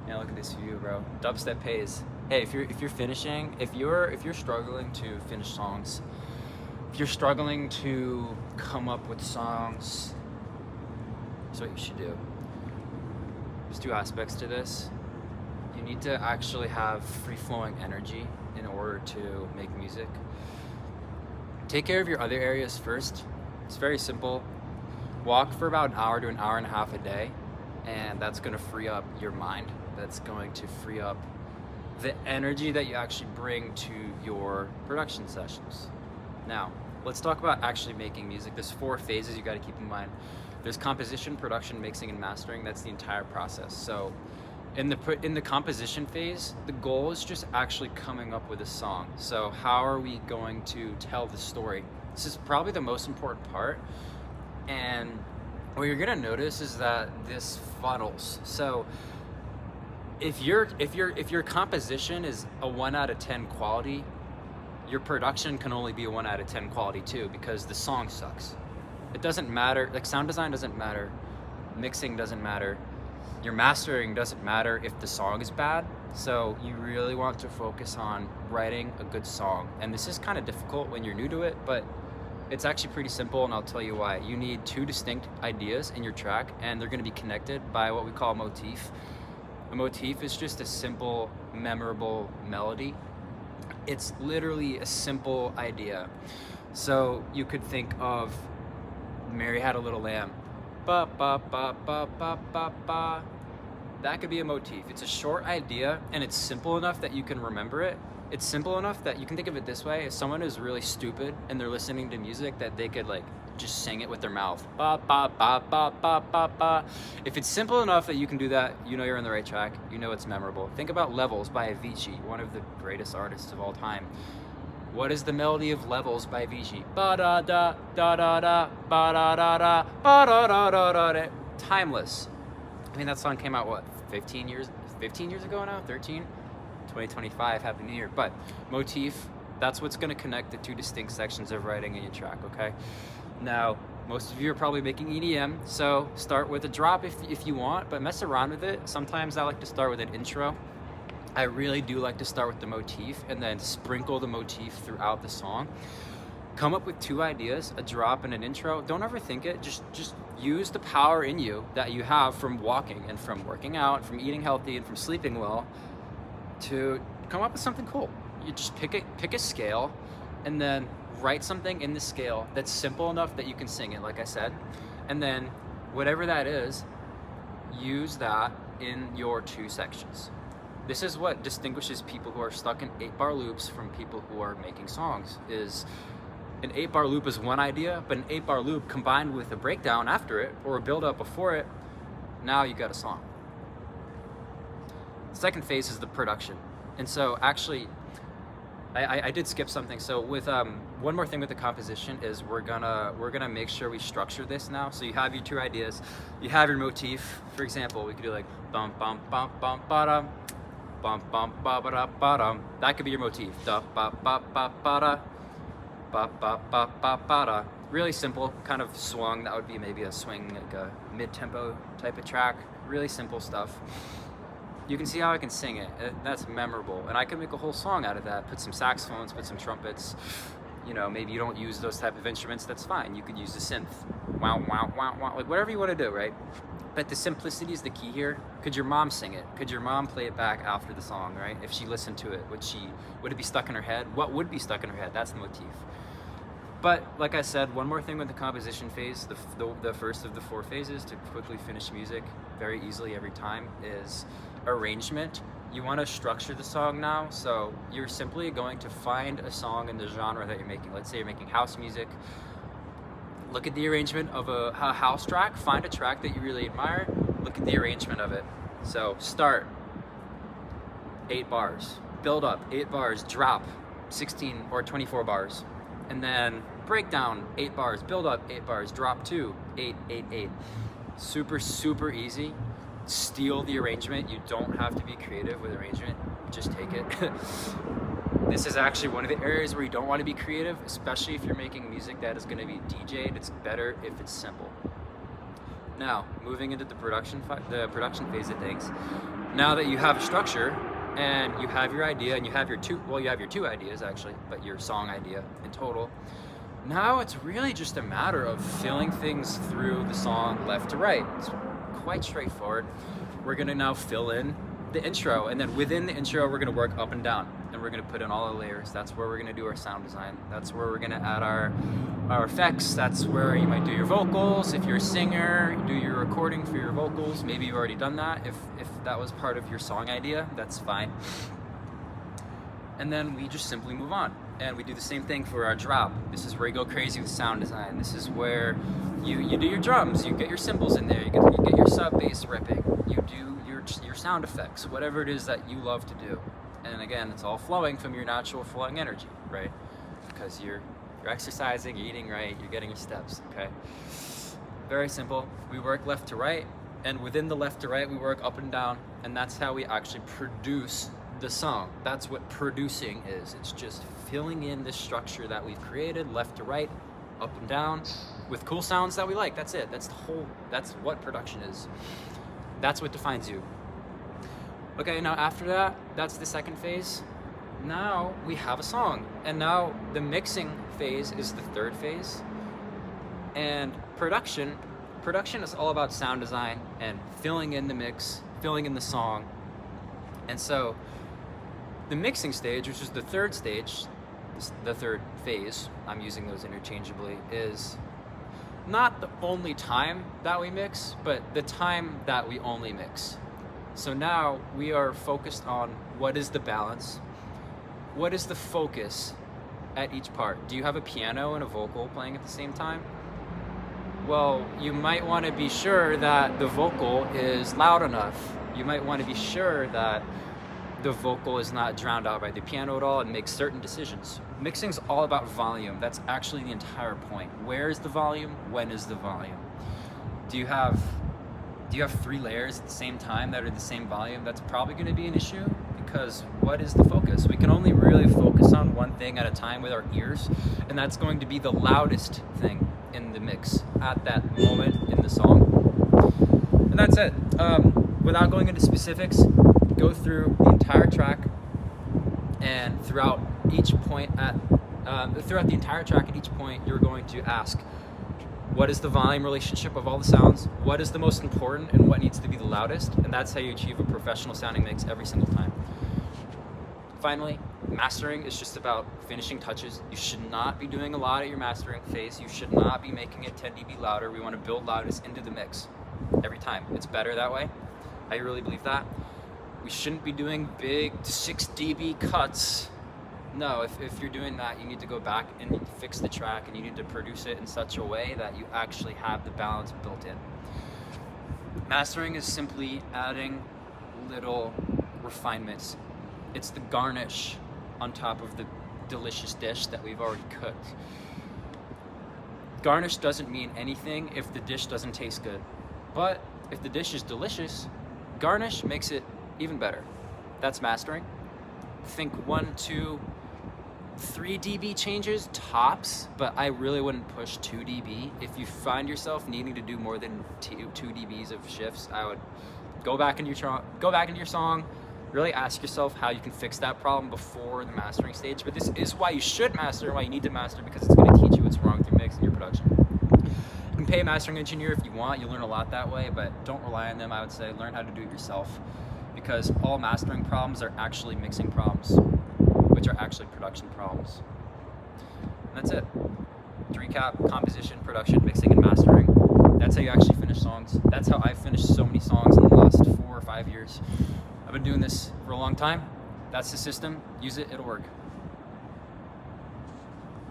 Yeah, look at this view, bro. Dubstep pays. Hey, if you're struggling to finish songs, if you're struggling to come up with songs, that's what you should do. There's two aspects to this. You need to actually have free-flowing energy in order to make music. Take care of your other areas first. It's very simple. Walk for about an hour to an hour and a half a day, and that's going to free up your mind. That's going to free up the energy that you actually bring to your production sessions. Now, let's talk about actually making music. There's 4 phases you got to keep in mind. There's composition, production, mixing, and mastering. That's the entire process. So in the composition phase, the goal is just actually coming up with a song. So how are we going to tell the story? This is probably the most important part. And what you're gonna notice is that this funnels. So if your composition is a 1 out of 10 quality, your production can only be a 1 out of 10 quality too, because the song sucks. It doesn't matter, like sound design doesn't matter, mixing doesn't matter, your mastering doesn't matter if the song is bad. So you really want to focus on writing a good song. And this is kind of difficult when you're new to it, but it's actually pretty simple, and I'll tell you why. You need 2 distinct ideas in your track, and they're gonna be connected by what we call a motif. A motif is just a simple, memorable melody. It's literally a simple idea. So you could think of Mary Had a Little Lamb. Ba ba ba ba ba ba ba. That could be a motif. It's a short idea, and it's simple enough that you can remember it. It's simple enough that you can think of it this way: if someone is really stupid and they're listening to music, that they could like just sing it with their mouth. Ba ba ba ba ba ba ba. If it's simple enough that you can do that, you know you're on the right track. You know it's memorable. Think about Levels by Avicii, one of the greatest artists of all time. What is the melody of Levels by Avicii? Ba da da da da da ba da da da ba da da da da da. Timeless. I mean, that song came out what, 15 years ago now? 13? 2025, Happy New Year. But motif, that's what's going to connect the 2 distinct sections of writing in your track, okay? Now, most of you are probably making EDM, so start with a drop if you want, but mess around with it. Sometimes I like to start with an intro. I really do like to start with the motif and then sprinkle the motif throughout the song. Come up with 2 ideas, a drop and an intro. Don't overthink it. Just use the power in you that you have from walking and from working out, from eating healthy and from sleeping well, to come up with something cool. You just pick a scale and then write something in the scale that's simple enough that you can sing it, like I said. And then whatever that is, use that in your 2 sections. This is what distinguishes people who are stuck in 8-bar loops from people who are making songs. Is an 8-bar loop is one idea, but an 8-bar loop combined with a breakdown after it or a build up before it, now you got a song. The second phase is the production. And so actually, I did skip something. So with one more thing with the composition is we're gonna make sure we structure this now. So you have your 2 ideas, you have your motif. For example, we could do like bum bum bum bum ba bum bum ba ba da ba dum. That could be your motif. Da ba ba ba ba da ba ba ba ba ba da. Really simple, kind of swung. That would be maybe a swing, like a mid-tempo type of track. Really simple stuff. You can see how I can sing it. That's memorable. And I can make a whole song out of that. Put some saxophones, put some trumpets. You know, maybe you don't use those type of instruments, that's fine. You could use a synth. Wow, wow, wow, wow. Like whatever you want to do, right? But the simplicity is the key here. Could your mom sing it? Could your mom play it back after the song, right? If she listened to it, would it be stuck in her head? What would be stuck in her head? That's the motif. But like I said, one more thing with the composition phase, the first of the 4 phases to quickly finish music very easily every time, is arrangement. You want to structure the song now, so you're simply going to find a song in the genre that you're making. Let's say you're making house music. Look at the arrangement of a house track, find a track that you really admire, look at the arrangement of it. So start, 8 bars, build up, 8 bars, drop, 16 or 24 bars. And then breakdown, 8 bars, build up, 8 bars, drop 2, 8, 8, 8. Super, super easy. Steal the arrangement. You don't have to be creative with arrangement. Just take it. This is actually one of the areas where you don't want to be creative, especially if you're making music that is going to be DJ'd. It's better if it's simple. Now, moving into the production phase of things. Now that you have a structure and you have your idea and you have your you have your two ideas actually, but your song idea in total, now it's really just a matter of filling things through the song left to right. It's quite straightforward. We're gonna now fill in the intro, and then within the intro we're gonna work up and down, and we're gonna put in all the layers. That's where we're gonna do our sound design. That's where we're gonna add our effects. That's where you might do your vocals. If you're a singer, you do your recording for your vocals. Maybe you've already done that. If that was part of your song idea, that's fine. And then we just simply move on. And we do the same thing for our drop. This is where you go crazy with sound design. This is where you do your drums, you get your cymbals in there, you get your sub bass ripping, you do your sound effects, whatever it is that you love to do. And again, it's all flowing from your natural flowing energy, right? Because you're exercising, you're eating right, you're getting your steps, okay? Very simple. We work left to right, and within the left to right, we work up and down, and that's how we actually produce the song. That's what producing is. It's just filling in this structure that we've created, left to right, up and down, with cool sounds that we like. That's it. That's what production is. That's what defines you. Okay, now after that, that's the second phase. Now we have a song, and now the mixing phase is the third phase. And production is all about sound design and filling in the mix, filling in the song. And so the mixing stage, which is the third stage, the third phase, I'm using those interchangeably, is not the only time that we mix, but the time that we only mix. So now we are focused on what is the balance, what is the focus at each part. Do you have a piano and a vocal playing at the same time? Well, you might want to be sure that the vocal is loud enough. You might want to be sure that the vocal is not drowned out by the piano at all, and make certain decisions. Mixing's all about volume. That's actually the entire point. Where is the volume? When is the volume? Do you have 3 layers at the same time that are the same volume? That's probably going to be an issue, because what is the focus? We can only really focus on one thing at a time with our ears, and that's going to be the loudest thing in the mix at that moment in the song. And that's it. Without going into specifics, go through the entire track, and throughout the entire track at each point, you're going to ask, what is the volume relationship of all the sounds? What is the most important, and what needs to be the loudest? And that's how you achieve a professional sounding mix every single time. Finally, mastering is just about finishing touches. You should not be doing a lot at your mastering phase. You should not be making it 10 dB louder. We want to build loudness into the mix every time. It's better that way. I really believe that. We shouldn't be doing big 6 dB cuts. No, if you're doing that, you need to go back and fix the track, and you need to produce it in such a way that you actually have the balance built in. Mastering is simply adding little refinements. It's the garnish on top of the delicious dish that we've already cooked. Garnish doesn't mean anything if the dish doesn't taste good. But if the dish is delicious, garnish makes it even better. That's mastering. Think 1, 2, 3 dB changes tops, but I really wouldn't push 2 dB. If you find yourself needing to do more than 2 dBs of shifts, I would go back into your song, really ask yourself how you can fix that problem before the mastering stage. But this is why you should master, why you need to master, because it's going to teach you what's wrong with your mix and your production. You can pay a mastering engineer if you want. You'll learn a lot that way, but don't rely on them. I would say learn how to do it yourself, because all mastering problems are actually mixing problems, which are actually production problems. And that's it. To recap, composition, production, mixing, and mastering. That's how you actually finish songs. That's how I've finished so many songs in the last 4 or 5 years. I've been doing this for a long time. That's the system. Use it, it'll work.